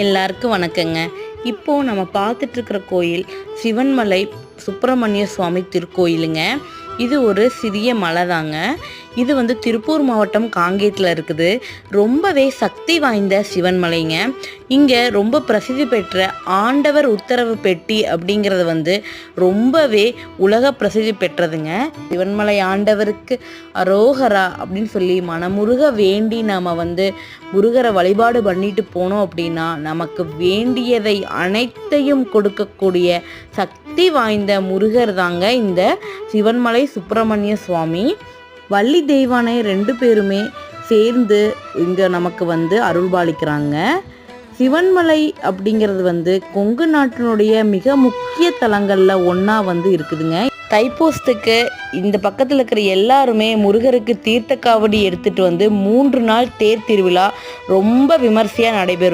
எல்லாருக்கும் வணக்கங்க. இப்போது நம்ம பார்த்துட்ருக்கிற கோயில் சிவன்மலை சுப்பிரமணிய சுவாமி திருக்கோயிலுங்க. இது ஒரு சிறிய மலை தாங்க. இது திருப்பூர் மாவட்டம் காங்கேயத்தில் இருக்குது. ரொம்பவே சக்தி வாய்ந்த சிவன்மலைங்க. இங்கே ரொம்ப பிரசித்தி பெற்ற ஆண்டவர் உத்தரவு பெட்டி அப்படிங்கிறது ரொம்பவே உலக பிரசித்தி பெற்றதுங்க. சிவன்மலை ஆண்டவருக்கு அரோகரா அப்படின்னு சொல்லி மனமுருக வேண்டி நாம் முருகரை வழிபாடு பண்ணிட்டு போனோம் அப்படின்னா நமக்கு வேண்டியதை அனைத்தையும் கொடுக்கக்கூடிய சக்தி வாய்ந்த முருகர் தாங்க இந்த சிவன்மலை சுப்பிரமணிய சுவாமி. வள்ளி தெய்வானை 2 பேருமே சேர்ந்து இங்கே நமக்கு அருள்பாலிக்கிறாங்க. சிவன்மலை அப்படிங்கிறது கொங்கு நாட்டினுடைய மிக முக்கிய தலங்களில் ஒன்றா இருக்குதுங்க. தைப்பூசத்துக்கு இந்த பக்கத்தில் இருக்கிற எல்லாருமே முருகருக்கு தீர்த்த காவடி எடுத்துகிட்டு 3 நாள் தேர் திருவிழா ரொம்ப விமர்சையாக நடைபெறும்.